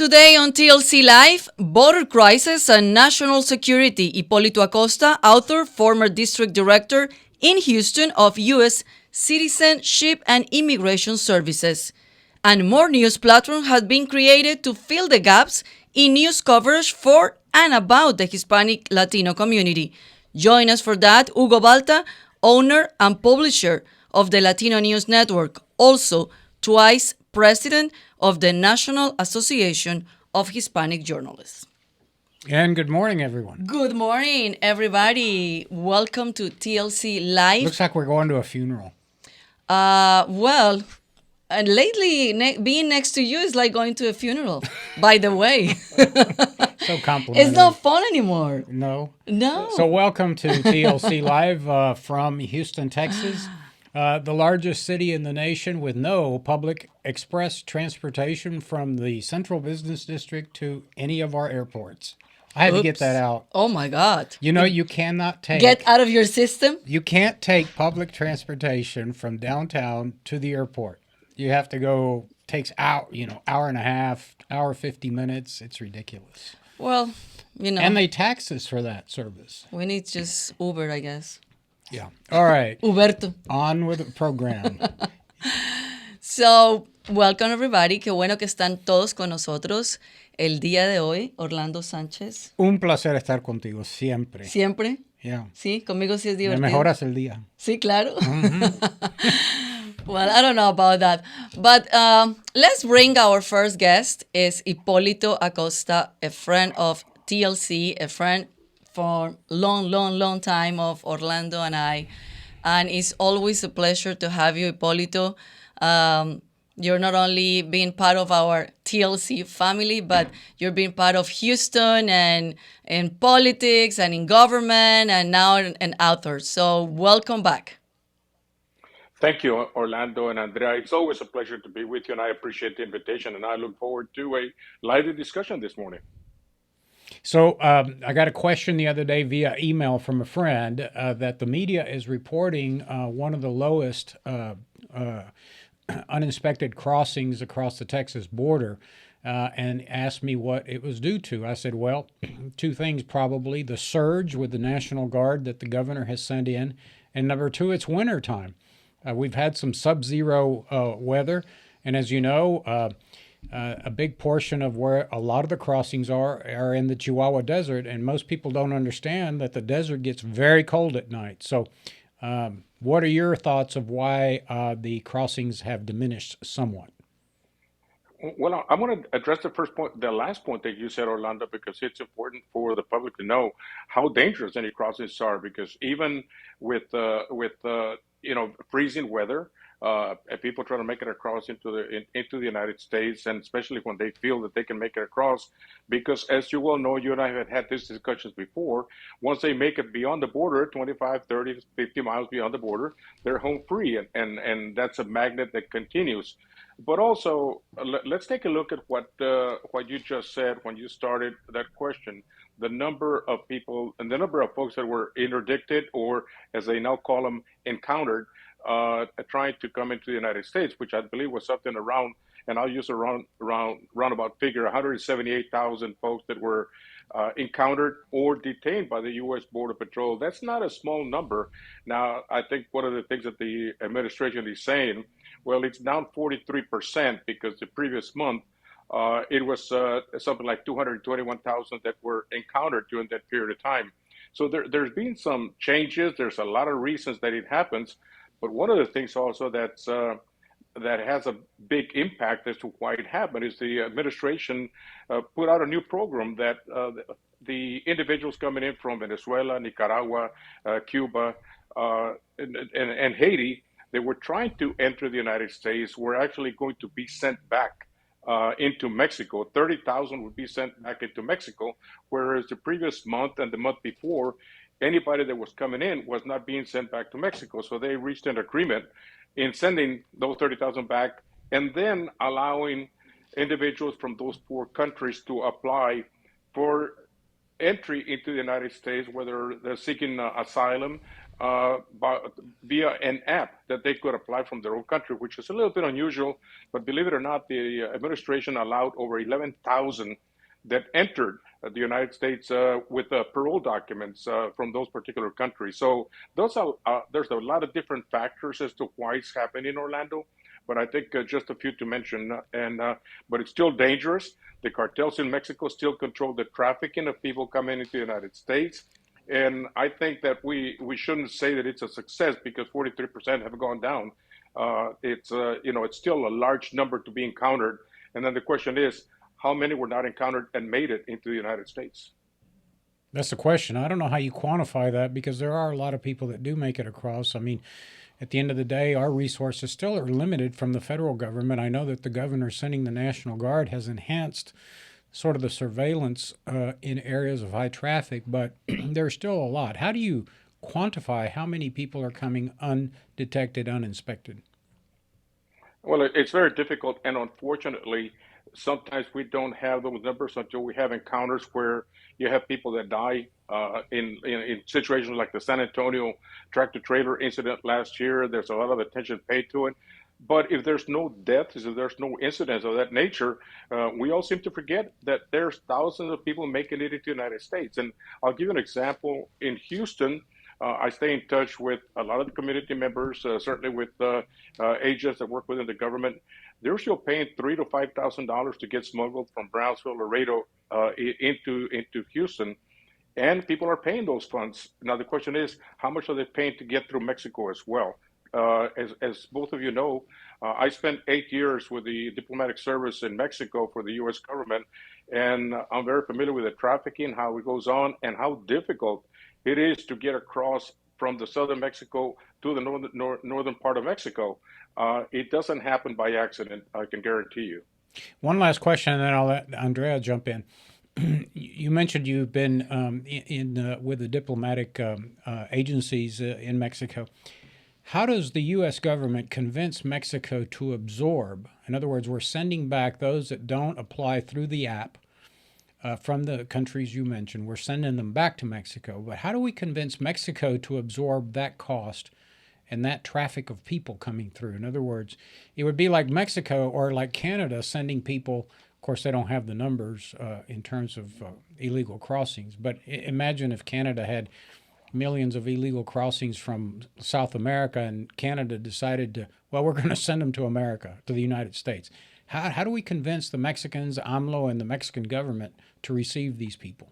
Today on TLC Live, border crisis and national security. Hipolito Acosta, author, former district director in Houston of U.S. Citizenship and Immigration Services. And more news platforms have been created to fill the gaps in news coverage for and about the Hispanic Latino community. Join us for that, Hugo Balta, owner and publisher of the Latino News Network, also twice president of the National Association of Hispanic Journalists. And good morning, everyone. Good morning, everybody. Welcome to TLC Live. Looks like we're going to a funeral. Well, and lately, being next to you is like going to a funeral, by the way. So complimentary. It's not fun anymore. No. No. So welcome to TLC Live from Houston, Texas, the largest city in the nation with no public express transportation from the Central Business District to any of our airports. I had to get that out. Oh, my God. You know, you cannot take... Get out of your system? You can't take public transportation from downtown to the airport. You have to go, takes hour and a half, hour 50 minutes. It's ridiculous. Well, And they tax us for that service. We need just Uber, I guess. Yeah. All right. Uberto. On with the program. So, welcome everybody. Qué bueno que están todos con nosotros el día de hoy. Orlando Sánchez. Un placer estar contigo siempre. ¿Siempre? Yeah. Sí, conmigo sí es Me divertido. mejoras el día. Sí, claro. Well, I don't know about that. But let's bring our first guest. Is Hipolito Acosta, a friend of TLC, a friend for long time of Orlando and I. And it's always a pleasure to have you, Hipolito. You're not only being part of our TLC family, but you're being part of Houston and in politics and in government and now an author. So welcome back. Thank you, Orlando and Andrea. It's always a pleasure to be with you, and I appreciate the invitation, and I look forward to a lively discussion this morning. So I got a question the other day via email from a friend that the media is reporting one of the lowest uninspected crossings across the Texas border and asked me what it was due to. I said, well, two things probably. The surge with the National Guard that the governor has sent in, and number two, it's winter time. We've had some sub-zero weather, and as you know, a big portion of where a lot of the crossings are in the Chihuahua Desert, and most people don't understand that the desert gets very cold at night. So what are your thoughts of why the crossings have diminished somewhat? Well, I want to address the last point that you said, Orlando, because it's important for the public to know how dangerous any crossings are. Because even with freezing weather, and people try to make it across into the United States, and especially when they feel that they can make it across, because as you well know, you and I have had these discussions before. Once they make it beyond the border, 25, 30, 50 miles beyond the border, they're home free, and that's a magnet that continues. But also, let's take a look at what you just said when you started that question. The number of people and the number of folks that were interdicted, or as they now call them, encountered, trying to come into the United States, which I believe was something around, and I'll use a roundabout figure, 178,000 folks that were encountered or detained by the U.S. Border Patrol. That's not a small number. Now, I think one of the things that the administration is saying, well, it's down 43% because the previous month it was something like 221,000 that were encountered during that period of time. So there's been some changes. There's a lot of reasons that it happens. But one of the things also that has a big impact as to why it happened is the administration put out a new program that the individuals coming in from Venezuela, Nicaragua, Cuba, and Haiti, they were trying to enter the United States, were actually going to be sent back into Mexico. 30,000 would be sent back into Mexico, whereas the previous month and the month before, anybody that was coming in was not being sent back to Mexico. So they reached an agreement in sending those 30,000 back and then allowing individuals from those four countries to apply for entry into the United States, whether they're seeking asylum, via an app that they could apply from their own country, which is a little bit unusual. But believe it or not, the administration allowed over 11,000 that entered the United States with parole documents from those particular countries. So there's a lot of different factors as to why it's happening in Orlando. But I think just a few to mention, but it's still dangerous. The cartels in Mexico still control the trafficking of people coming into the United States. And I think that we shouldn't say that it's a success because 43% have gone down. It's still a large number to be encountered. And then the question is, how many were not encountered and made it into the United States? That's the question. I don't know how you quantify that because there are a lot of people that do make it across. I mean, at the end of the day, our resources still are limited from the federal government. I know that the governor sending the National Guard has enhanced sort of the surveillance in areas of high traffic, but there's still a lot. How do you quantify how many people are coming undetected, uninspected? Well, it's very difficult, and unfortunately, sometimes we don't have those numbers until we have encounters where you have people that die in situations like the San Antonio tractor trailer incident last year. There's a lot of attention paid to it. But if there's no deaths, if there's no incidents of that nature, we all seem to forget that there's thousands of people making it into the United States. And I'll give you an example. In Houston, I stay in touch with a lot of the community members, certainly with agents that work within the government. They're still paying $3,000 to $5,000 to get smuggled from Brownsville, Laredo, into Houston, and people are paying those funds. Now the question is, how much are they paying to get through Mexico as well? As both of you know, I spent 8 years with the diplomatic service in Mexico for the U.S. government, and I'm very familiar with the trafficking, how it goes on, and how difficult it is to get across from the southern Mexico to the northern part of Mexico. It doesn't happen by accident, I can guarantee you. One last question, and then I'll let Andrea jump in. You mentioned you've been with the diplomatic agencies in Mexico. How does the U.S. government convince Mexico to absorb? In other words, we're sending back those that don't apply through the app from the countries you mentioned. We're sending them back to Mexico. But how do we convince Mexico to absorb that cost and that traffic of people coming through? In other words, it would be like Mexico or like Canada sending people. Of course, they don't have the numbers in terms of illegal crossings. But imagine if Canada had millions of illegal crossings from South America, and Canada decided to, well, we're going to send them to America, to the United States. How do we convince the Mexicans, AMLO, and the Mexican government to receive these people?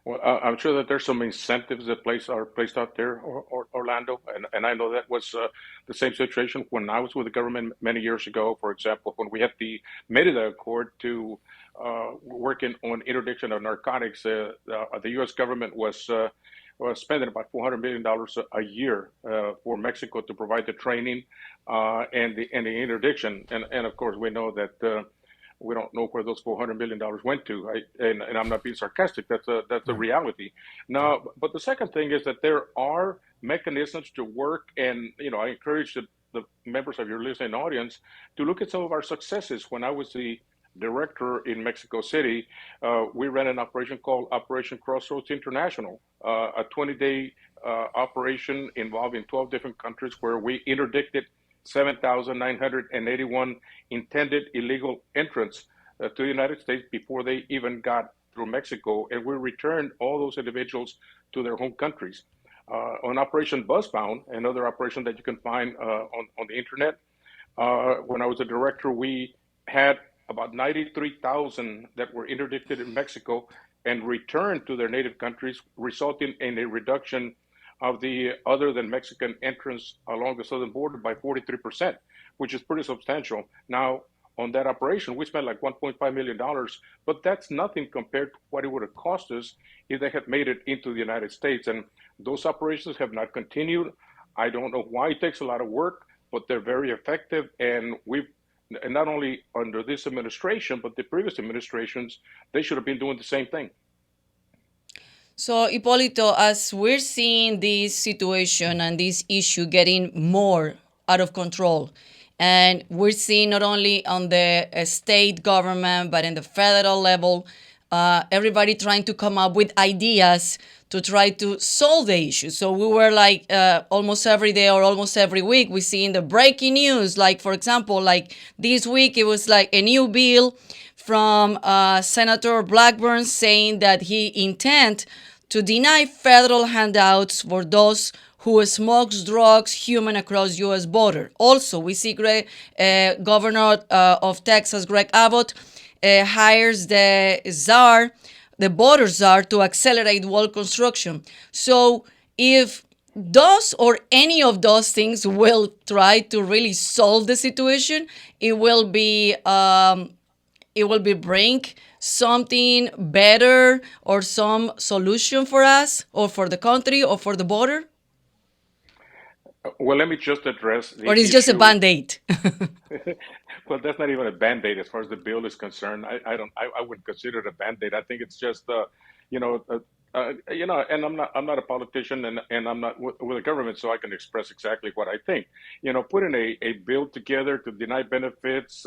Well, I'm sure that there's some incentives that are placed out there, Orlando, and I know that was the same situation when I was with the government many years ago. For example, when we had the Merida Accord to working on interdiction of narcotics, the U.S. government was spending about $400 million a year for Mexico to provide the training and the interdiction, and of course we know that. We don't know where those $400 million went to, and I'm not being sarcastic. That's a reality. Now, but the second thing is that there are mechanisms to work, and I encourage the members of your listening audience to look at some of our successes. When I was the director in Mexico City, we ran an operation called Operation Crossroads International, a 20-day operation involving 12 different countries where we interdicted 7,981 intended illegal entrants to the United States before they even got through Mexico, and we returned all those individuals to their home countries. On Operation Buzzbound, another operation that you can find on the internet, when I was a director, we had about 93,000 that were interdicted in Mexico and returned to their native countries, resulting in a reduction of the other than Mexican entrance along the southern border by 43%, which is pretty substantial. Now, on that operation, we spent like $1.5 million, but that's nothing compared to what it would have cost us if they had made it into the United States. And those operations have not continued. I don't know why. It takes a lot of work, but they're very effective. And not only under this administration, but the previous administrations, they should have been doing the same thing. So, Hipolito, as we're seeing this situation and this issue getting more out of control, and we're seeing not only on the state government, but in the federal level, everybody trying to come up with ideas to try to solve the issue. So we were like almost every day or almost every week, we see in the breaking news, like for example, like this week, it was like a new bill from Senator Blackburn saying that he intend to deny federal handouts for those who smokes drugs human across U.S. border. Also, we see Governor of Texas, Greg Abbott, hires the border czar, to accelerate wall construction. So if those or any of those things will try to really solve the situation, it will be bring something better or some solution for us or for the country or for the border? Well, let me just address the Or it's just a issue. band-aid? Well, that's not even a band-aid as far as the bill is concerned. I wouldn't consider it a band-aid. I think it's just, you know, and I'm not a politician, and I'm not with the government, so I can express exactly what I think. Putting a bill together to deny benefits,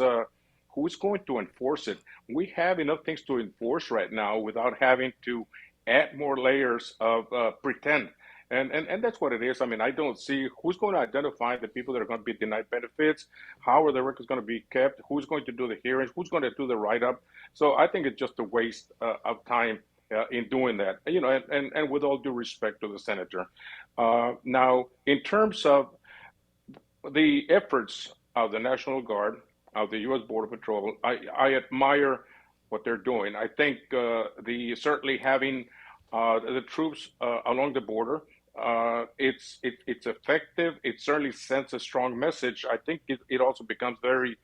who's going to enforce it? We have enough things to enforce right now without having to add more layers of pretend. And that's what it is. I mean, I don't see who's going to identify the people that are going to be denied benefits, how are the records going to be kept, who's going to do the hearings, who's going to do the write-up. So I think it's just a waste of time in doing that. And with all due respect to the senator. Now, in terms of the efforts of the National Guard, of the U.S. Border Patrol, I admire what they're doing. I think the certainly having the troops along the border, it's effective. It certainly sends a strong message. I think it also becomes very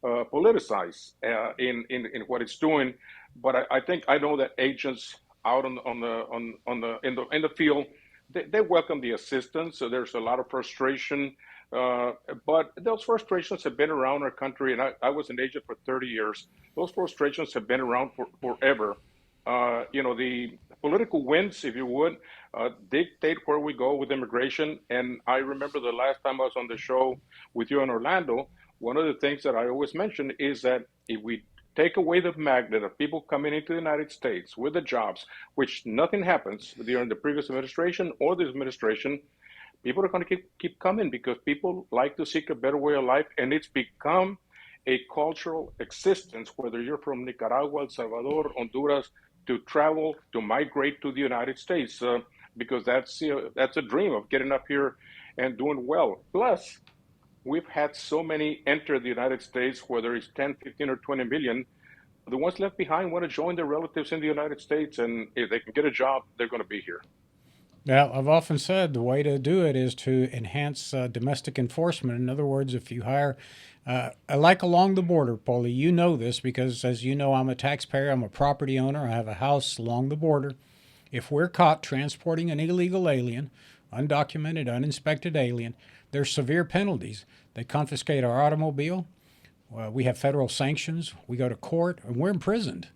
politicized in what it's doing. But I think I know that agents out in the field, they welcome the assistance. So there's a lot of frustration, but those frustrations have been around our country, and I was an agent for 30 years. Those frustrations have been around forever. The political winds, if you would, dictate where we go with immigration. And I remember the last time I was on the show with you in Orlando, one of the things that I always mention is that if we take away the magnet of people coming into the United States with the jobs, which nothing happens during the previous administration or this administration, people are going to keep coming because people like to seek a better way of life. And it's become a cultural existence, whether you're from Nicaragua, El Salvador, Honduras, to travel, to migrate to the United States, because that's a dream of getting up here and doing well. Plus, we've had so many enter the United States, whether it's 10, 15, or 20 million. The ones left behind want to join their relatives in the United States, and if they can get a job, they're going to be here. Well, I've often said the way to do it is to enhance domestic enforcement. In other words, if you hire, like along the border, Paulie, you know this because, as you know, I'm a taxpayer, I'm a property owner, I have a house along the border. If we're caught transporting an illegal alien, undocumented, uninspected alien, there's severe penalties. They confiscate our automobile. We have federal sanctions. We go to court, and we're imprisoned.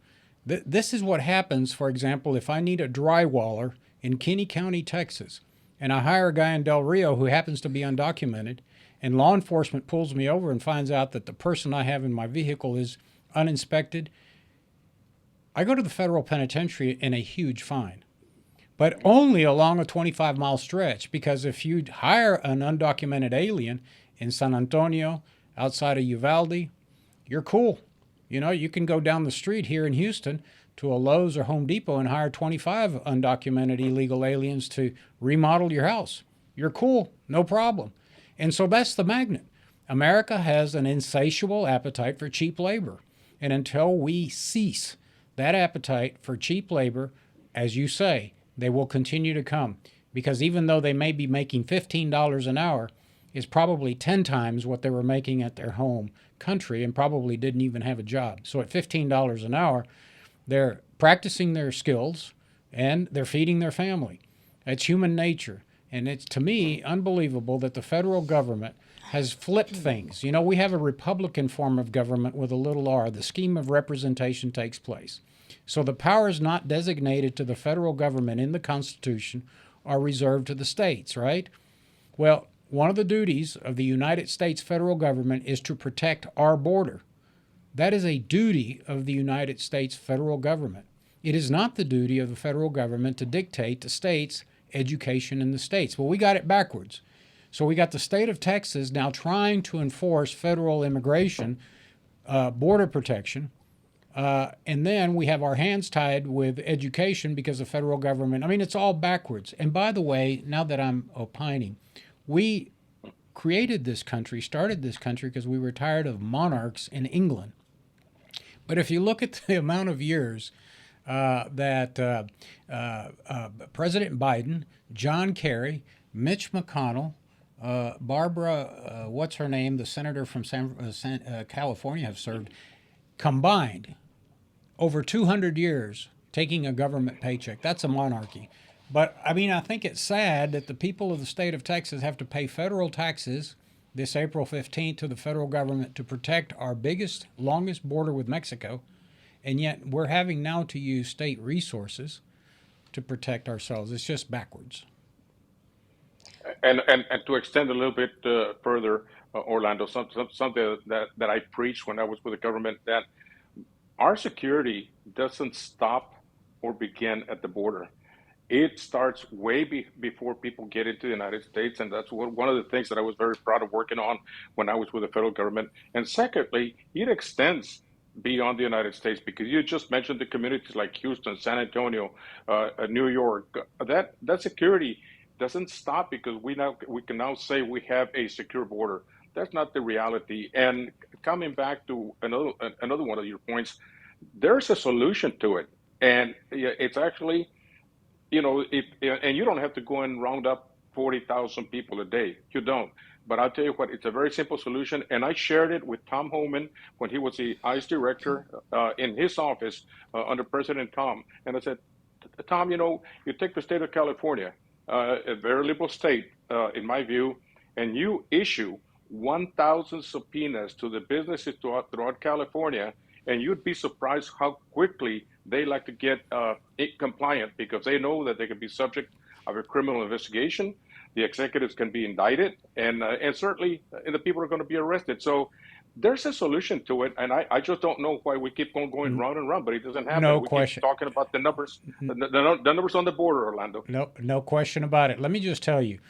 This is what happens, for example, if I need a drywaller in Kinney County, Texas, and I hire a guy in Del Rio who happens to be undocumented, and law enforcement pulls me over and finds out that the person I have in my vehicle is uninspected, I go to the federal penitentiary in a huge fine. But only along a 25-mile stretch, because if you hire an undocumented alien in San Antonio, outside of Uvalde, you're cool. You can go down the street here in Houston to a Lowe's or Home Depot and hire 25 undocumented illegal aliens to remodel your house. You're cool, no problem. And so that's the magnet. America has an insatiable appetite for cheap labor. And until we cease that appetite for cheap labor, as you say, they will continue to come. Because even though they may be making $15 an hour, it's probably 10 times what they were making at their home country and probably didn't even have a job. So at $15 an hour, they're practicing their skills and they're feeding their family. It's human nature. And it's, to me, unbelievable that the federal government has flipped things. We have a Republican form of government with a little r. The scheme of representation takes place. So the powers not designated to the federal government in the Constitution are reserved to the states, right? Well, one of the duties of the United States federal government is to protect our border. That is a duty of the United States federal government. It is not the duty of the federal government to dictate to states education in the states. Well, we got it backwards. So we got the state of Texas now trying to enforce federal immigration, border protection, and then we have our hands tied with education because the federal government, I mean, it's all backwards. And by the way, now that I'm opining, we created this country, started this country because we were tired of monarchs in England. But if you look at the amount of years that President Biden, John Kerry, Mitch McConnell, Barbara, what's her name, the senator from California have served, combined over 200 years taking a government paycheck. That's a monarchy. But, I mean, I think it's sad that the people of the state of Texas have to pay federal taxes this April 15th to the federal government to protect our biggest, longest border with Mexico, and yet we're having now to use state resources to protect ourselves. It's just backwards. And to extend a little bit further, Orlando, something that I preached when I was with the government, that our security doesn't stop or begin at the border. It starts way before people get into the United States, and that's one of the things that I was very proud of working on when I was with the federal government. And secondly, it extends beyond the United States, because you just mentioned the communities like Houston, San Antonio, New York. That security doesn't stop because we can now say we have a secure border. That's not the reality. And coming back to another one of your points, there's a solution to it, and it's actually, and you don't have to go and round up 40,000 people a day. You don't. But I'll tell you what, it's a very simple solution. And I shared it with Tom Homan when he was the ICE director in his office under President Tom. And I said, Tom, you take the state of California, a very liberal state, in my view, and you issue 1,000 subpoenas to the businesses throughout California, and you'd be surprised how quickly they like to get compliant, because they know that they could be subject of a criminal investigation. The executives can be indicted, and certainly the people are going to be arrested. So there's a solution to it, and I just don't know why we keep on going round and round, but it doesn't happen. No we question. keep talking about the numbers, the numbers on the border, Orlando. No question about it. Let me just tell you,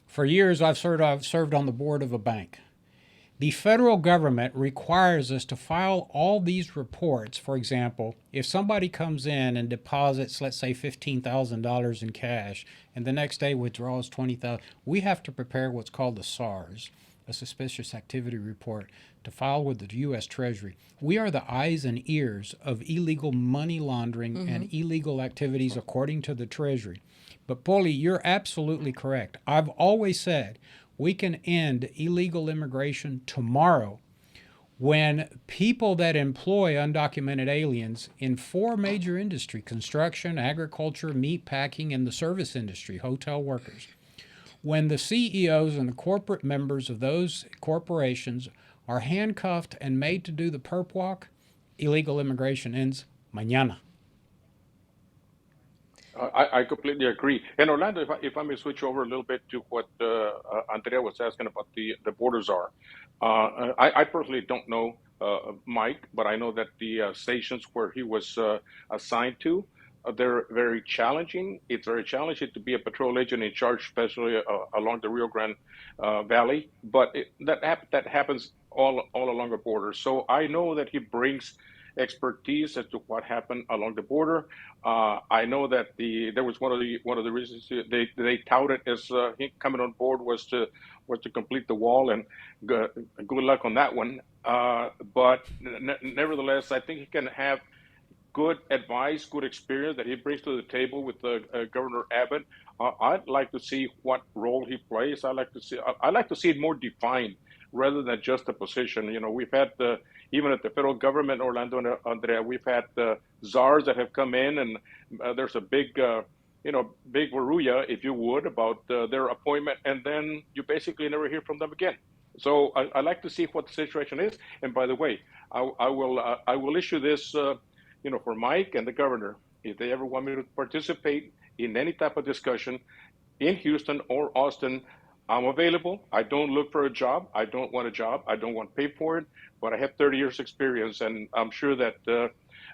for years I've served on the board of a bank. The federal government requires us to file all these reports. For example, if somebody comes in and deposits, let's say, $15,000 in cash, and the next day withdraws $20,000, we have to prepare what's called the SARS, a suspicious activity report, to file with the U.S. Treasury. We are the eyes and ears of illegal money laundering and illegal activities according to the Treasury. But, Poli, you're absolutely correct. I've always said we can end illegal immigration tomorrow when people that employ undocumented aliens in 4 major industries: construction, agriculture, meat packing, and the service industry, hotel workers, when the CEOs and the corporate members of those corporations are handcuffed and made to do the perp walk, illegal immigration ends mañana. I completely agree. And Orlando, if I may switch over a little bit to what Andrea was asking about the borders are. I personally don't know Mike, but I know that the stations where he was assigned to, they're very challenging. It's very challenging to be a patrol agent in charge, especially along the Rio Grande Valley. But that happens all along the border. So I know that he brings expertise as to what happened along the border. I know that there was one of the reasons they touted as him coming on board was to complete the wall, and good luck on that one. But nevertheless, I think he can have good advice, good experience that he brings to the table with Governor Abbott. I'd like to see what role he plays. I'd like to see it more defined rather than just a position. We've had even at the federal government, Orlando and Andrea, we've had czars that have come in, and there's a big varulla, if you would, about their appointment, and then you basically never hear from them again. So I like to see what the situation is. And by the way, I will issue this, for Mike and the governor, if they ever want me to participate in any type of discussion in Houston or Austin, I'm available. I don't look for a job. I don't want a job. I don't want to pay for it, but I have 30 years experience, and I'm sure that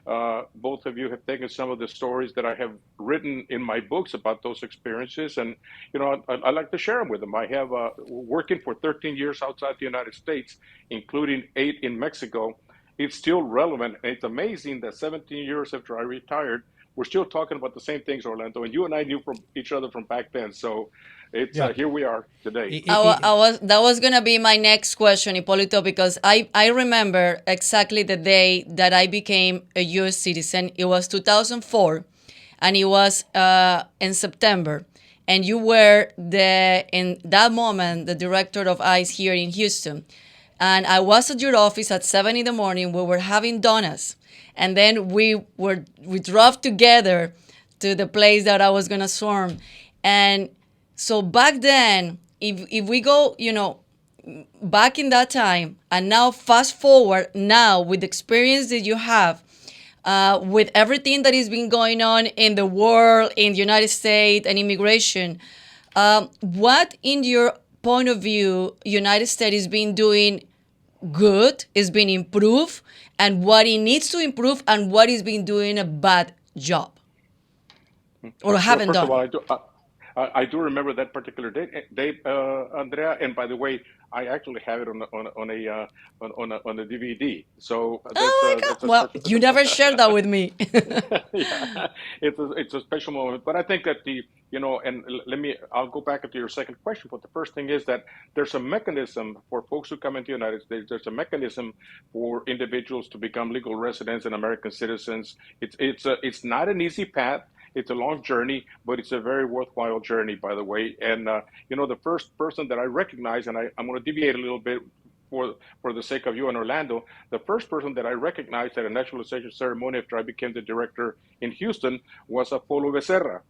both of you have taken some of the stories that I have written in my books about those experiences, and I like to share them with them. I have working for 13 years outside the United States, including 8 in Mexico. It's still relevant, and it's amazing that 17 years after I retired, we're still talking about the same things, Orlando. And you and I knew from each other from back then, so it's Yeah. here we are today. That was gonna be my next question, Hipolito, because I remember exactly the day that I became a U.S. citizen. It was 2004, and it was in September, and you were in that moment the director of ICE here in Houston, and I was at your office at 7 in the morning. We were having donuts, and then we drove together to the place that I was gonna swarm, and so back then, if we go, back in that time, and now fast forward now with the experience that you have, with everything that has been going on in the world, in the United States, and immigration, what, in your point of view, United States is been doing good, is being improved, and what it needs to improve, and what is being doing a bad job or Well, haven't first of all, done? I do remember that particular date, Andrea. And by the way, I actually have it on a DVD. So Oh my that's God! a Well, special. you never shared that with me. Yeah, it's a special moment. But I think that I'll go back to your second question. But the first thing is that there's a mechanism for folks who come into the United States. There's a mechanism for individuals to become legal residents and American citizens. It's not an easy path. It's a long journey, but it's a very worthwhile journey, by the way. And the first person that I recognize, and I'm going to deviate a little bit for the sake of you and Orlando, the first person that I recognized at a naturalization ceremony after I became the director in Houston was Apolo Becerra,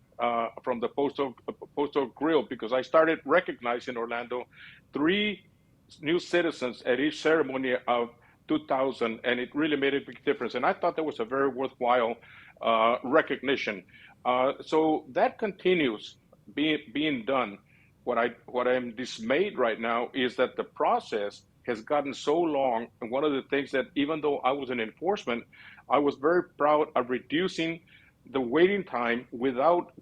from the Postal Grill, because I started recognizing Orlando 3 new citizens at each ceremony of 2000, and it really made a big difference. And I thought that was a very worthwhile recognition. So that continues being done. What I'm dismayed right now is that the process has gotten so long. And one of the things that, even though I was in enforcement, I was very proud of reducing the waiting time without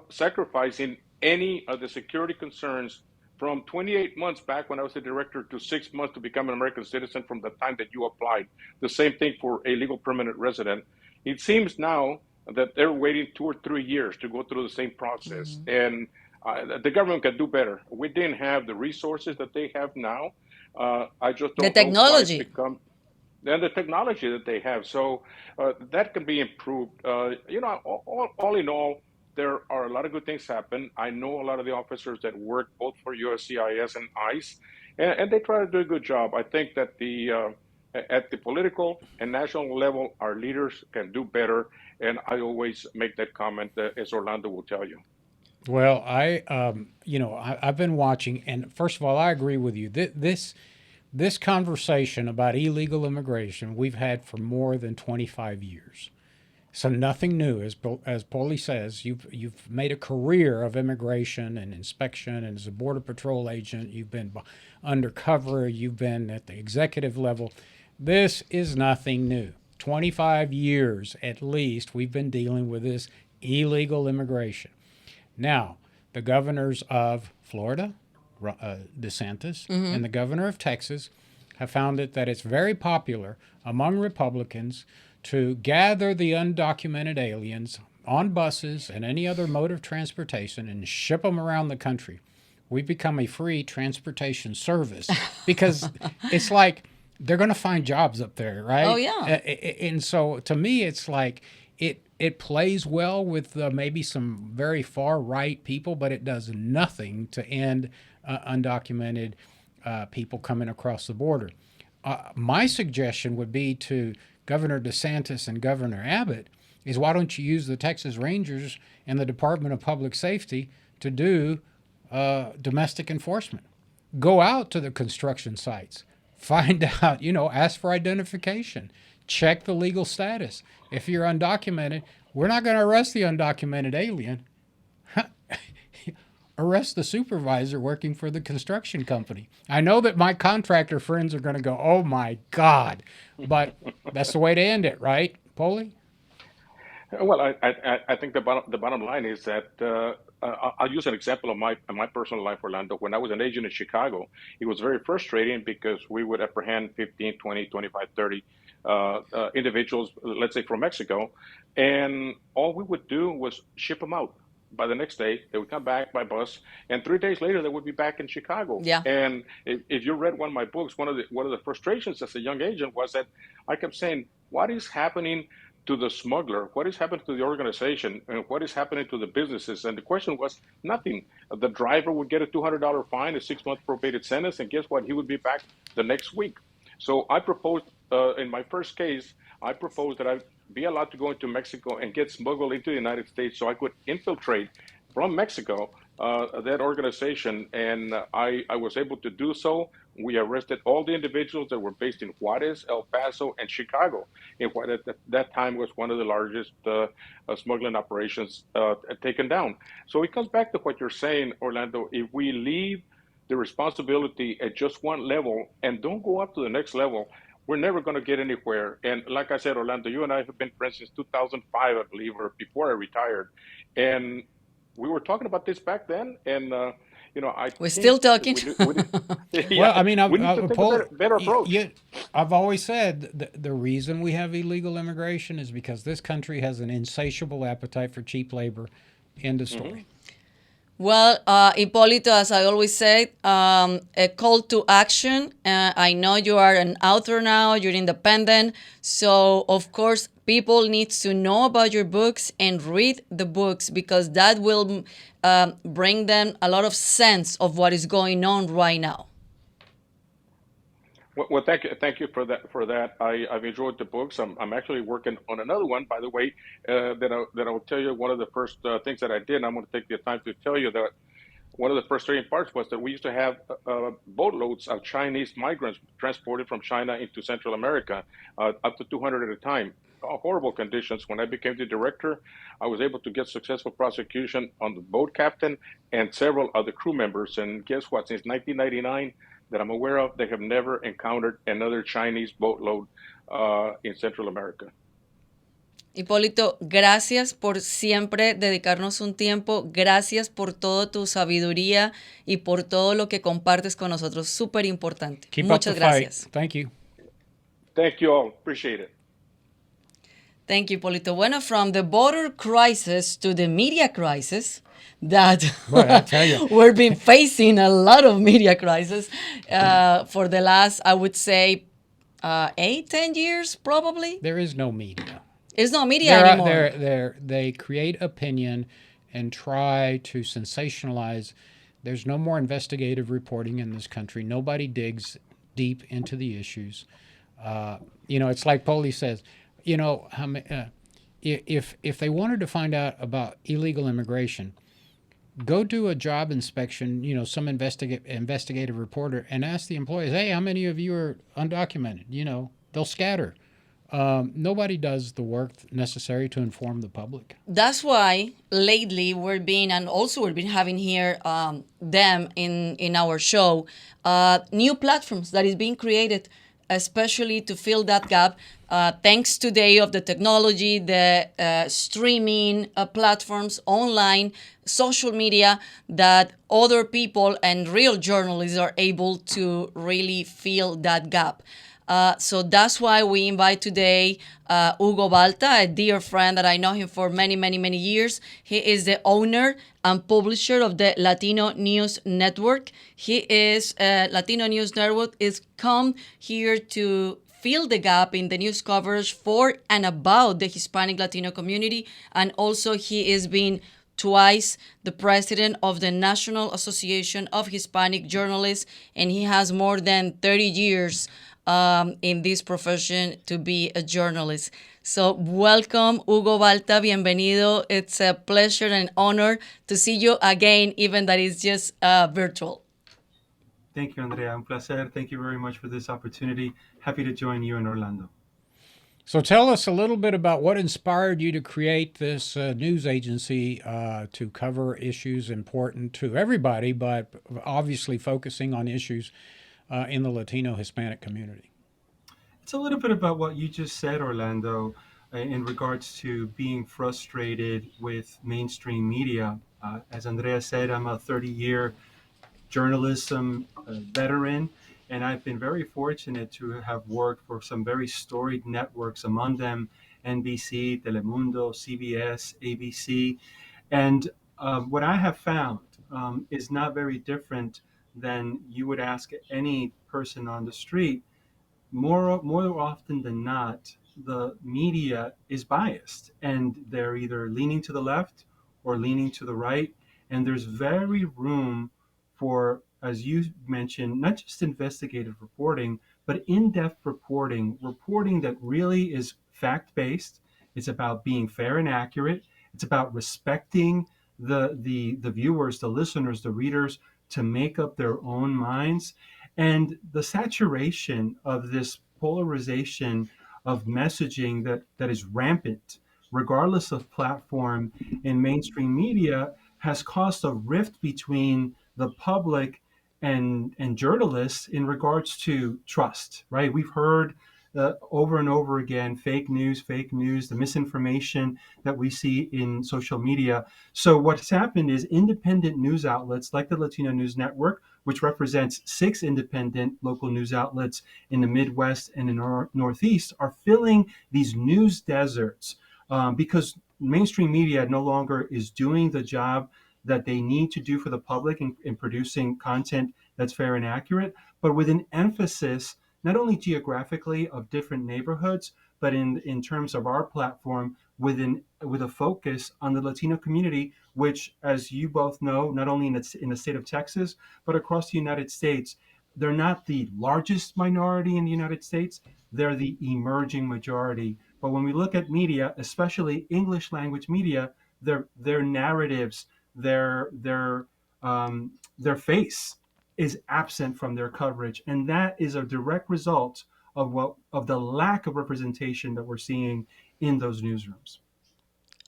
sacrificing any of the security concerns from 28 months back when I was a director to 6 months to become an American citizen from the time that you applied. The same thing for a legal permanent resident. It seems now that they're waiting 2 or 3 years to go through the same process. And the government can do better. We didn't have the resources that they have now. I just The don't know why it's technology. become, and the technology that they have. So that can be improved. All in all, there are a lot of good things happen. I know a lot of the officers that work both for USCIS and ICE, and they try to do a good job. I think that at the political and national level, our leaders can do better. And I always make that comment, as Orlando will tell you. Well, I've been watching, and first of all, I agree with you. This conversation about illegal immigration we've had for more than 25 years. So nothing new, as Paulie says. You've made a career of immigration and inspection, and as a border patrol agent, you've been undercover. You've been at the executive level. This is nothing new. 25 years at least we've been dealing with this illegal immigration. Now, the governors of Florida, DeSantis, and the governor of Texas have found that it's very popular among Republicans to gather the undocumented aliens on buses and any other mode of transportation and ship them around the country. We've become a free transportation service because it's like they're going to find jobs up there, right? Oh yeah. And so to me, it's like it plays well with maybe some very far right people, but it does nothing to end undocumented people coming across the border. My suggestion would be to Governor DeSantis and Governor Abbott is, why don't you use the Texas Rangers and the Department of Public Safety to do domestic enforcement? Go out to the construction sites, find out, ask for identification, check the legal status. If you're undocumented, we're not going to arrest the undocumented alien. Arrest the supervisor working for the construction company. I know that my contractor friends are going to go, oh my God, but that's the way to end it, right? Polly? Well, I think the bottom line is that I'll use an example of my personal life, Orlando. When I was an agent in Chicago, it was very frustrating because we would apprehend 15, 20, 25, 30 individuals, let's say from Mexico, and all we would do was ship them out. By the next day, they would come back by bus, and 3 days later, they would be back in Chicago. Yeah. And if you read one of my books, one of the frustrations as a young agent was that I kept saying, "What is happening to the smuggler? What is happening to the organization? And what is happening to the businesses?" And the question was nothing. The driver would get a $200 fine, a 6-month probated sentence, and guess what? He would be back the next week. So I proposed in my first case, I proposed that I be allowed to go into Mexico and get smuggled into the United States so I could infiltrate from Mexico that organization. And I was able to do so. We arrested all the individuals that were based in Juarez, El Paso, and Chicago, in what at that time was one of the largest smuggling operations taken down. So it comes back to what you're saying, Orlando. If we leave the responsibility at just one level and don't go up to the next level, we're never going to get anywhere. And like I said, Orlando, you and I have been friends since 2005, I believe, or before I retired. And we were talking about this back then. And, I We're think still talking. Well, I yeah, mean, we need to take a better approach. I've always said the reason we have illegal immigration is because this country has an insatiable appetite for cheap labor. End of story. Well, Hipolito, as I always say, a call to action. I know you are an author now, you're independent. So, of course, people need to know about your books and read the books because that will bring them a lot of sense of what is going on right now. Well, thank you for that. I've enjoyed the books. I'm actually working on another one, by the way, that I'll tell you. One of the first things that I did, and I'm going to take the time to tell you that one of the frustrating parts was that we used to have boatloads of Chinese migrants transported from China into Central America, up to 200 at a time. Horrible conditions. When I became the director, I was able to get successful prosecution on the boat captain and several other crew members. And guess what? Since 1999, that I'm aware of, they have never encountered another Chinese boatload in Central America. Hipólito, gracias por siempre dedicarnos un tiempo. Gracias por toda tu sabiduría y por todo lo que compartes con nosotros. Súper importante. Keep Muchas up the fight. gracias. Thank you. Thank you all. Appreciate it. Thank you, Hipólito. Bueno, from the border crisis to the media crisis, that Boy, I tell you. we've been facing a lot of media crisis for the last, I would say, 8-10 years, probably. There is no media. It's not media anymore. They create opinion and try to sensationalize. There's no more investigative reporting in this country. Nobody digs deep into the issues. It's like Poli says, if they wanted to find out about illegal immigration, go do a job inspection, some investigative reporter, and ask the employees, hey, how many of you are undocumented? They'll scatter. Nobody does the work necessary to inform the public. That's why lately we've been having here them in our show, new platforms that is being created, especially to fill that gap. Thanks today of the technology, the streaming platforms, online, social media, that other people and real journalists are able to really fill that gap. So that's why we invite today Hugo Balta, a dear friend that I know him for many, many, many years. He is the owner and publisher of the Latino News Network. Latino News Network is come here to fill the gap in the news coverage for and about the Hispanic Latino community. And also he is being twice the president of the National Association of Hispanic Journalists, and he has more than 30 years in this profession to be a journalist. So welcome, Hugo Balta, bienvenido. It's a pleasure and honor to see you again, even that it's just virtual. Thank you, Andrea. Un placer. Thank you very much for this opportunity. Happy to join you in Orlando. So tell us a little bit about what inspired you to create this news agency to cover issues important to everybody, but obviously focusing on issues in the Latino Hispanic community. It's a little bit about what you just said, Orlando. in regards to being frustrated with mainstream media. As Andrea said, I'm a 30-year journalism veteran, and I've been very fortunate to have worked for some very storied networks, among them NBC, Telemundo, CBS, ABC. And what I have found is not very different than you would ask any person on the street. More often than not, the media is biased, and they're either leaning to the left or leaning to the right. And there's very room for, as you mentioned, not just investigative reporting, but in-depth reporting that really is fact-based. It's about being fair and accurate. It's about respecting the viewers, the listeners, the readers, to make up their own minds. And the saturation of this polarization of messaging that is rampant, regardless of platform in mainstream media, has caused a rift between the public and journalists in regards to trust, right? We've heard over and over again fake news, the misinformation that we see in social media. So, what's happened is independent news outlets like the Latino News Network, which represents 6 independent local news outlets in the Midwest and the Northeast, are filling these news deserts because mainstream media no longer is doing the job that they need to do for the public in producing content that's fair and accurate, but with an emphasis not only geographically of different neighborhoods, but in terms of our platform with a focus on the Latino community, which, as you both know, not only in the state of Texas, but across the United States, they're not the largest minority in the United States, they're the emerging majority. But when we look at media, especially English language media, their narratives, their their face is absent from their coverage, and that is a direct result of the lack of representation that we're seeing in those newsrooms.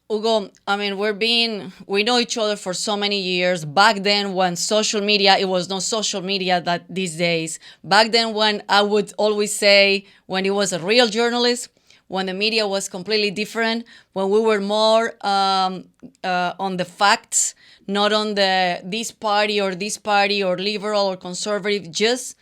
Hugo, I mean, we know each other for so many years. Back then, when social media, it was no social media that these days. Back then, when I would always say, when it was a real journalist, when the media was completely different, when we were more on the facts, not on the this party or liberal or conservative, just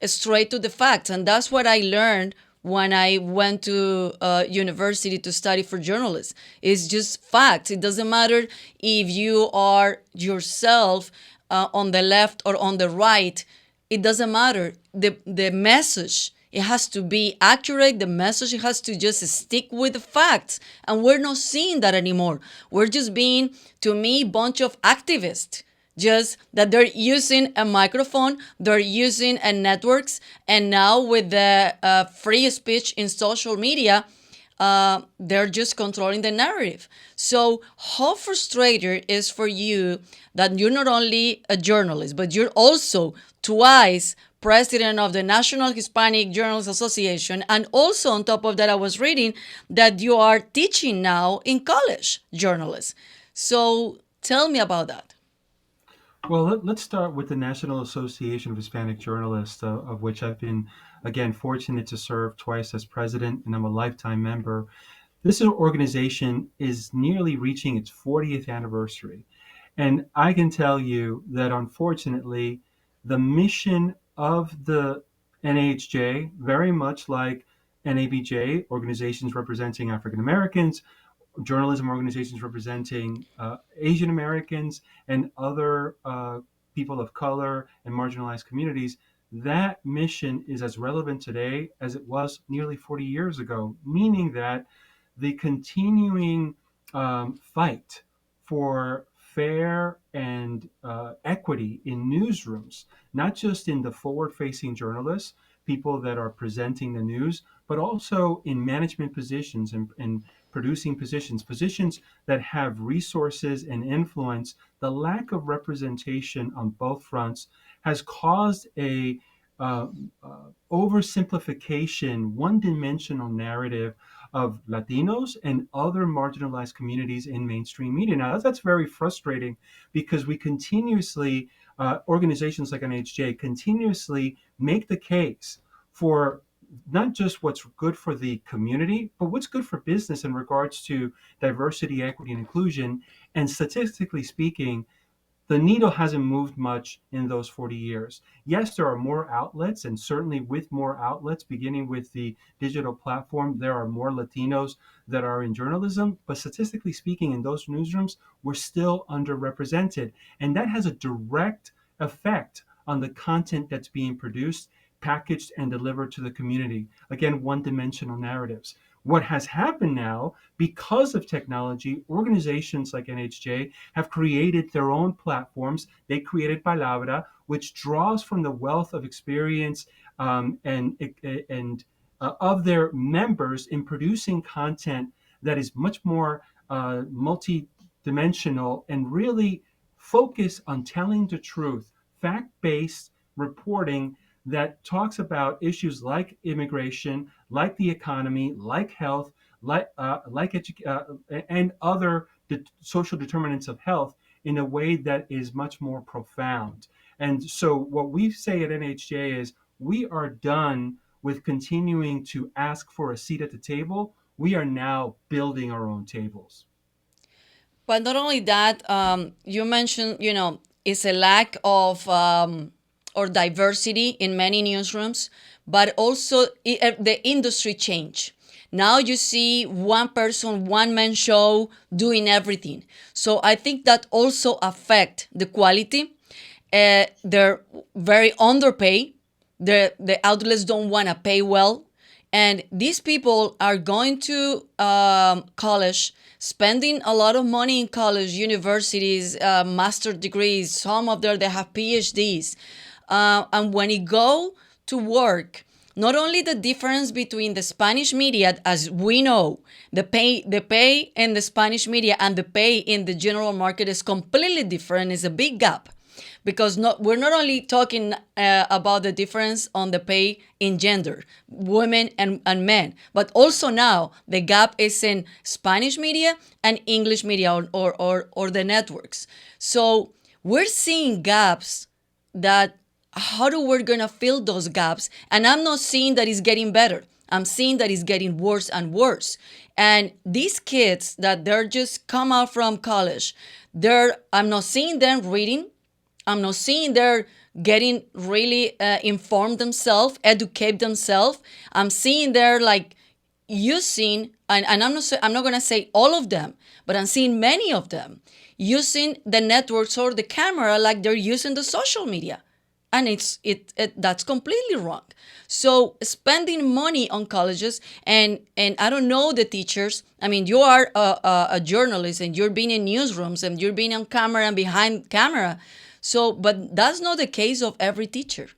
straight to the facts. And that's what I learned when I went to university to study for journalists. It's just facts. It doesn't matter if you are yourself on the left or on the right. It doesn't matter. The message, it has to be accurate. The message, it has to just stick with the facts. And we're not seeing that anymore. We're just being, to me, bunch of activists, just that they're using a microphone, they're using a networks, and now with the free speech in social media, they're just controlling the narrative. So how frustrating is for you that you're not only a journalist, but you're also twice president of the National Hispanic Journalists Association, and also on top of that, I was reading that you are teaching now in college journalists. So tell me about that. Well, let's start with the National Association of Hispanic Journalists, of which I've been, again, fortunate to serve twice as president, and I'm a lifetime member. This organization is nearly reaching its 40th anniversary. And I can tell you that unfortunately, the mission of the NAHJ, very much like NABJ, organizations representing African Americans, journalism organizations representing Asian Americans and other people of color and marginalized communities, that mission is as relevant today as it was nearly 40 years ago, meaning that the continuing fight for fair and equity in newsrooms, not just in the forward facing journalists, people that are presenting the news, but also in management positions and producing positions that have resources and influence. The lack of representation on both fronts has caused a uh, oversimplification, one-dimensional narrative of Latinos and other marginalized communities in mainstream media. Now, that's very frustrating because we continuously, organizations like NHJ continuously make the case for not just what's good for the community, but what's good for business in regards to diversity, equity, and inclusion. And statistically speaking, the needle hasn't moved much in those 40 years. Yes, there are more outlets, and certainly with more outlets, beginning with the digital platform, there are more Latinos that are in journalism. But statistically speaking, in those newsrooms, we're still underrepresented. And that has a direct effect on the content that's being produced, packaged, and delivered to the community. Again, one dimensional narratives. What has happened now, because of technology, organizations like NHJ have created their own platforms. They created Palabra, which draws from the wealth of experience and of their members in producing content that is much more multi-dimensional and really focus on telling the truth, fact-based reporting that talks about issues like immigration, like the economy, like health, and other social determinants of health in a way that is much more profound. And so, what we say at NHJ is we are done with continuing to ask for a seat at the table. We are now building our own tables. But not only that, you mentioned, it's a lack of or diversity in many newsrooms, but also the industry change. Now you see one person, one man show doing everything. So I think that also affect the quality. They're very underpaid. The outlets don't want to pay well. And these people are going to college, spending a lot of money in college, universities, master degrees. Some of them, they have PhDs. And when you go to work, not only the difference between the Spanish media, as we know, the pay in the Spanish media and the pay in the general market is completely different. It's a big gap. Because we're not only talking about the difference on the pay in gender, women and men, but also now the gap is in Spanish media and English media or the networks. So we're seeing gaps that how do we're going to fill those gaps? And I'm not seeing that it's getting better. I'm seeing that it's getting worse and worse. And these kids that they're just come out from college, I'm not seeing them reading. I'm not seeing they're getting really informed themselves, educate themselves. I'm seeing they're like using, and I'm not gonna say all of them, but I'm seeing many of them using the networks or the camera like they're using the social media, and that's completely wrong. So spending money on colleges, and I don't know the teachers. I mean, you are a journalist and you're being in newsrooms and you're being on camera and behind camera. So, but that's not the case of every teacher.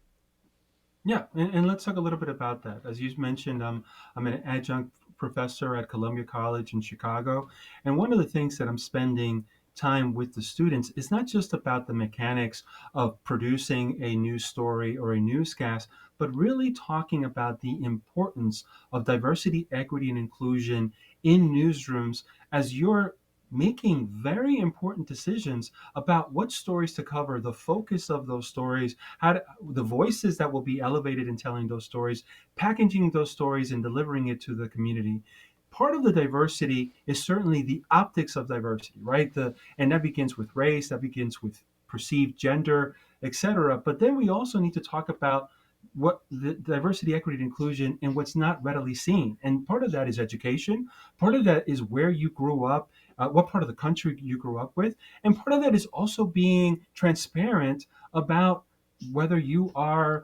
Yeah, and let's talk a little bit about that. As you mentioned, I'm an adjunct professor at Columbia College in Chicago. And one of the things that I'm spending time with the students is not just about the mechanics of producing a news story or a newscast, but really talking about the importance of diversity, equity, and inclusion in newsrooms as you're making very important decisions about what stories to cover, the focus of those stories, the voices that will be elevated in telling those stories, packaging those stories and delivering it to the community. Part of the diversity is certainly the optics of diversity, right? And that begins with race, that begins with perceived gender, etc. But then we also need to talk about what the diversity, equity, and inclusion and what's not readily seen. And part of that is education. Part of that is where you grew up, what part of the country you grew up with. And part of that is also being transparent about whether you are,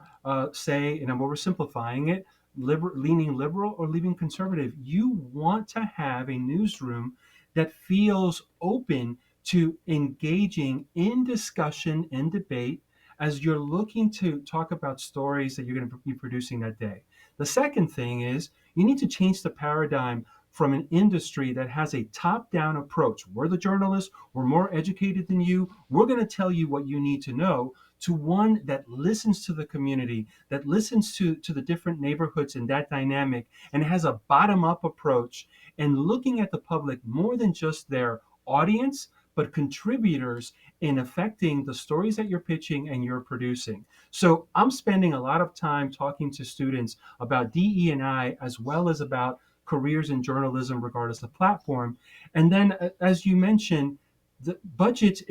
say, and I'm oversimplifying it, leaning liberal or leaning conservative. You want to have a newsroom that feels open to engaging in discussion and debate as you're looking to talk about stories that you're going to be producing that day. The second thing is you need to change the paradigm from an industry that has a top-down approach. We're the journalists, we're more educated than you, we're going to tell you what you need to know, to one that listens to the community, that listens to the different neighborhoods and that dynamic, and has a bottom-up approach and looking at the public more than just their audience, but contributors in affecting the stories that you're pitching and you're producing. So I'm spending a lot of time talking to students about DE&I as well as about careers in journalism, regardless of platform. And then, as you mentioned, the budgets.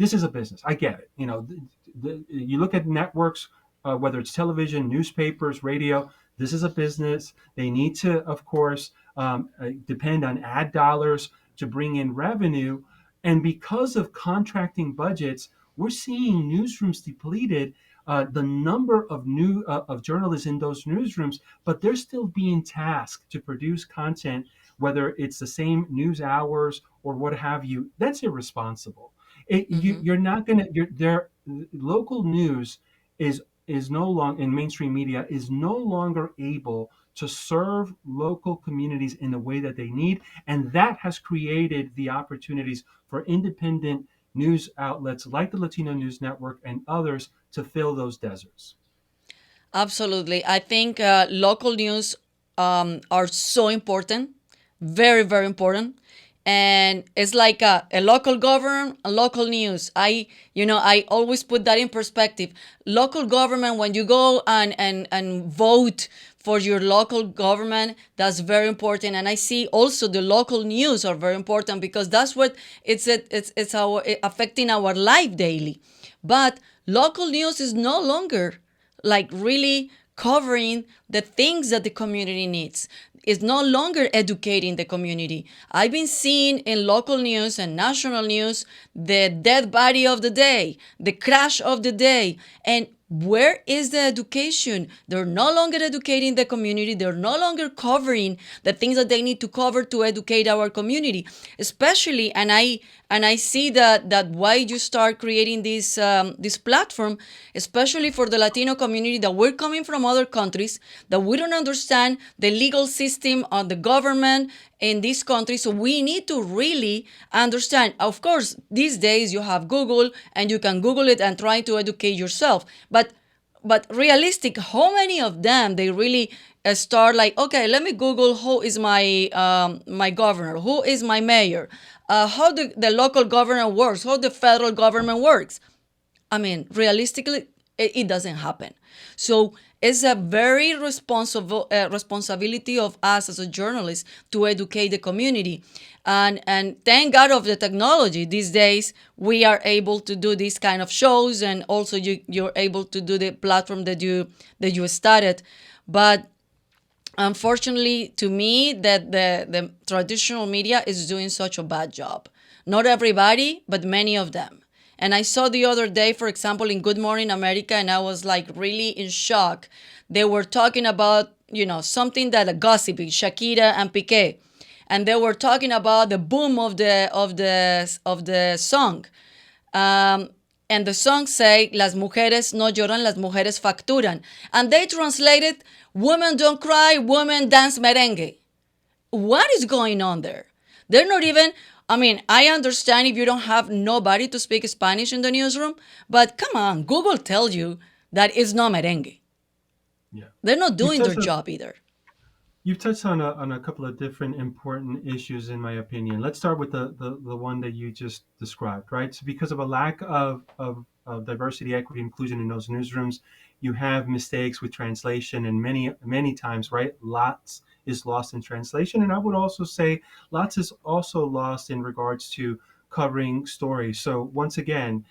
This is a business. I get it. You know, you look at networks, whether it's television, newspapers, radio. This is a business. They need to, of course, depend on ad dollars to bring in revenue. And because of contracting budgets, we're seeing newsrooms depleted. The number of of journalists in those newsrooms, but they're still being tasked to produce content, whether it's the same news hours or what have you. That's irresponsible. Hmm. You're not going to. Their local news is no longer in mainstream media is no longer able to serve local communities in the way that they need, and that has created the opportunities for independent news outlets like the Latino News Network and others to fill those deserts. Absolutely. I think local news are so important, very, very important. And it's like a local government, a local news. I always put that in perspective. Local government, when you go and vote for your local government, that's very important. And I see also the local news are very important because that's what it's our affecting our life daily. But local news is no longer like really covering the things that the community needs. It's no longer educating the community. I've been seeing in local news and national news the dead body of the day, the crash of the day. And where is the education? They're no longer educating the community. They're no longer covering the things that they need to cover to educate our community. Especially, and I see that why you start creating this platform, especially for the Latino community, that we're coming from other countries, that we don't understand the legal system of the government in this country. So we need to really understand. Of course, these days you have Google and you can Google it and try to educate yourself. But realistic, how many of them they really start like, okay, let me Google who is my governor, who is my mayor, how the local government works, how the federal government works. I mean, realistically, it doesn't happen. So it's a very responsible responsibility of us as a journalist to educate the community, and thank God of the technology. These days, we are able to do these kind of shows, and also you're able to do the platform that you started, but unfortunately to me that the traditional media is doing such a bad job. Not everybody, but many of them. And I saw the other day, for example, in Good Morning America, and I was like really in shock. They were talking about, something that a gossipy, Shakira and Piqué. And they were talking about the boom of the song. Um, and the song say, Las mujeres no lloran, las mujeres facturan. And they translated, women don't cry, women dance merengue. What is going on there? They're not even, I mean, I understand if you don't have nobody to speak Spanish in the newsroom, but come on, Google tells you that it's not merengue. Yeah. They're not You've doing their touched on, job either. you've touched on a couple of different important issues, in my opinion. Let's start with the one that you just described, right? So because of a lack of diversity, equity, inclusion in those newsrooms, you have mistakes with translation, and many times, right? Lots is lost in translation. And I would also say lots is also lost in regards to covering stories. So once again,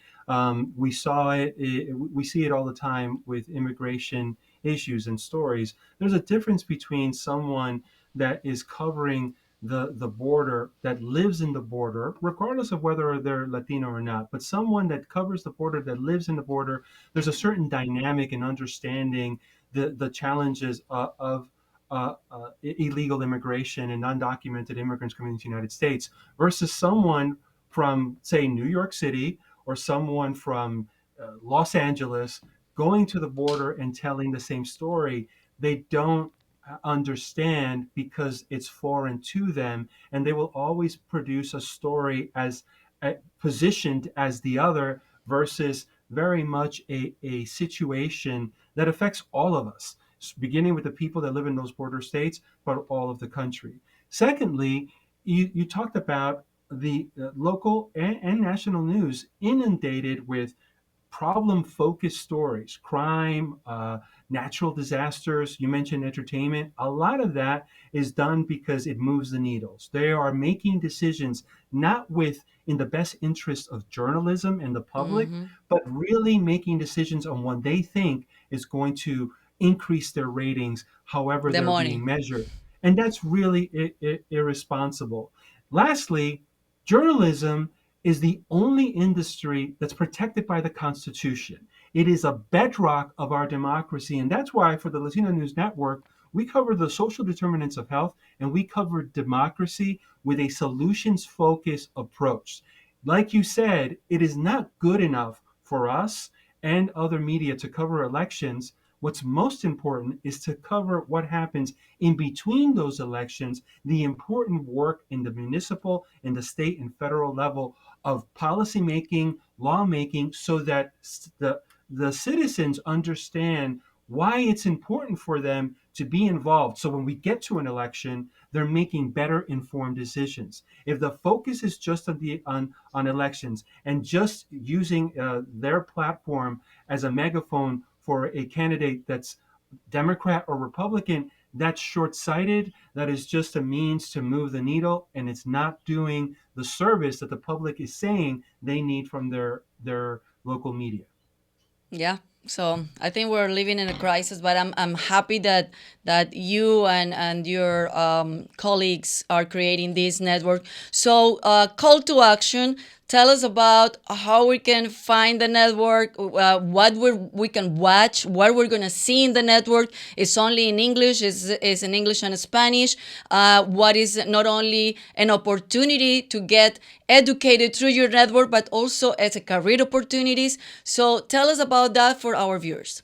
we see it all the time with immigration issues and stories. There's a difference between someone that is covering the border, that lives in the border, regardless of whether they're Latino or not, but someone that covers the border, that lives in the border. There's a certain dynamic in understanding the challenges of illegal immigration and undocumented immigrants coming into the United States versus someone from, say, New York City, or someone from Los Angeles going to the border and telling the same story. They don't understand because it's foreign to them, and they will always produce a story as positioned as the other versus very much a situation that affects all of us, beginning with the people that live in those border states, but all of the country. Secondly, you talked about the local and national news inundated with problem focused stories, crime, natural disasters. You mentioned entertainment. A lot of that is done because it moves the needles. They are making decisions not with in the best interest of journalism and the public, Mm-hmm. but really making decisions on what they think is going to increase their ratings, however The they're money. being measured. And that's really irresponsible. Lastly, journalism is the only industry that's protected by the Constitution. It is a bedrock of our democracy. And that's why, for the Latino News Network, we cover the social determinants of health and we cover democracy with a solutions focused approach. Like you said, it is not good enough for us and other media to cover elections. What's most important is to cover what happens in between those elections, the important work in the municipal, in the state and federal level of policymaking, lawmaking, so that the citizens understand why it's important for them to be involved. So when we get to an election, they're making better informed decisions. If the focus is just on elections and just using their platform as a megaphone for a candidate that's Democrat or Republican, that's short sighted. That is just a means to move the needle, and it's not doing the service that the public is saying they need from their local media. Yeah. So I think we're living in a crisis, but I'm happy that you and your colleagues are creating this network. So call to action. Tell us about how we can find the network, what we can watch, what we're gonna see in the network. It's only in English. It's in English and Spanish. What is not only an opportunity to get educated through your network, but also as a career opportunities. So tell us about that for our viewers.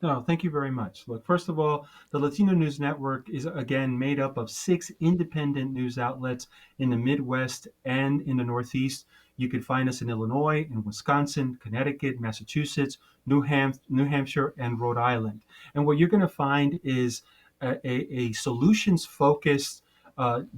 No, thank you very much. Look, first of all, the Latino News Network is again made up of 6 independent news outlets in the Midwest and in the Northeast. You can find us in Illinois, in Wisconsin, Connecticut, Massachusetts, New Hampshire, and Rhode Island. And what you're going to find is a solutions focused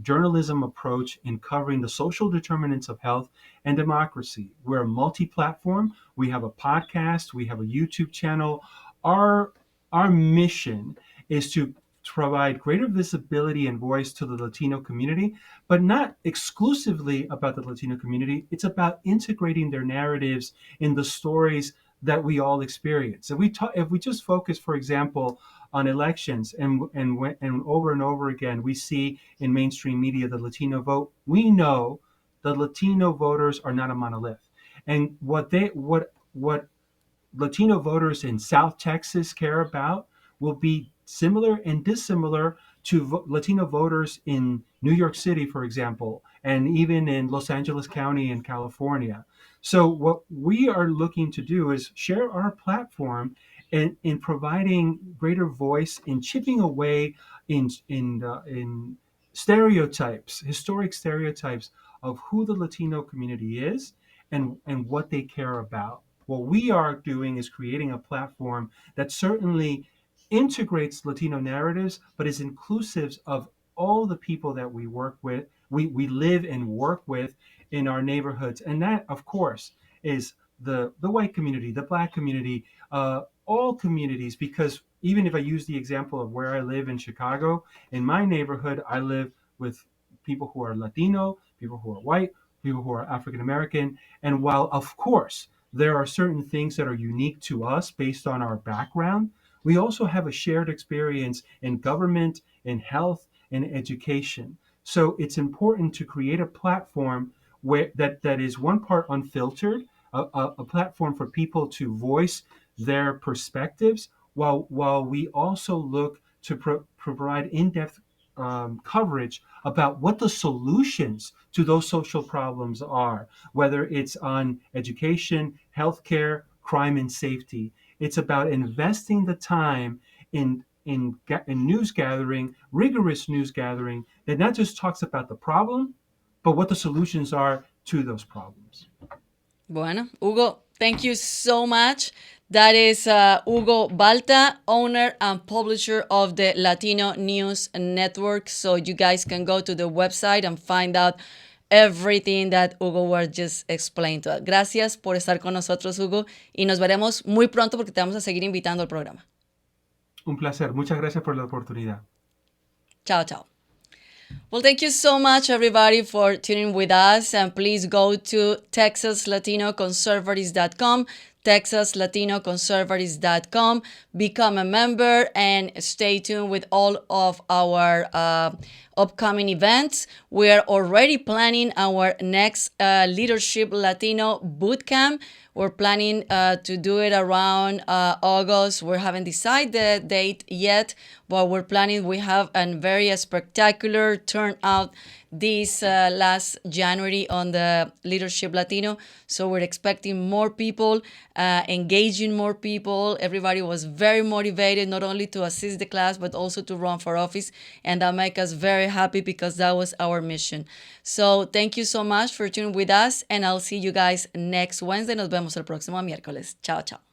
journalism approach in covering the social determinants of health and democracy. We're a multi platform. We have a podcast, we have a YouTube channel. Our our mission is to provide greater visibility and voice to the Latino community, but not exclusively about the Latino community. It's about integrating their narratives in the stories that we all experience. If we just focus, for example, on elections and over and over again, we see in mainstream media the Latino vote. We know the Latino voters are not a monolith, and what Latino voters in South Texas care about will be similar and dissimilar to Latino voters in New York City, for example, and even in Los Angeles County in California. So, what we are looking to do is share our platform in providing greater voice, in chipping away in stereotypes, historic stereotypes of who the Latino community is and what they care about. What we are doing is creating a platform that certainly integrates Latino narratives, but is inclusive of all the people that we work with, we live and work with in our neighborhoods. And that, of course, is the white community, the black community, all communities, because even if I use the example of where I live in Chicago, in my neighborhood, I live with people who are Latino, people who are white, people who are African American. And while, of course, there are certain things that are unique to us based on our background, we also have a shared experience in government, in health, in education. So it's important to create a platform that is one part unfiltered, a platform for people to voice their perspectives, while we also look to provide in-depth coverage about what the solutions to those social problems are, whether it's on education, healthcare, crime, and safety. It's about investing the time in news gathering, rigorous news gathering that not just talks about the problem, but what the solutions are to those problems. Bueno, Hugo, thank you so much. That is Hugo Balta, owner and publisher of the Latino News Network. So you guys can go to the website and find out everything that Hugo was just explained to us. Gracias por estar con nosotros, Hugo, y nos veremos muy pronto porque te vamos a seguir invitando al programa. Un placer. Muchas gracias por la oportunidad. Ciao, ciao. Well, thank you so much, everybody, for tuning with us. And please go to TexasLatinoConservatives.com, TexasLatinoConservatives.com, become a member, and stay tuned with all of our upcoming events. We are already planning our next Leadership Latino Bootcamp. We're planning to do it around August. We haven't decided the date yet, but we're planning. We have a very spectacular turnout this last January on the Leadership Latino. So we're expecting more people, engaging more people. Everybody was very motivated, not only to assist the class, but also to run for office. And that makes us very happy because that was our mission. So thank you so much for tuning with us. And I'll see you guys next Wednesday. Nos vemos el próximo miércoles. Chao, chao.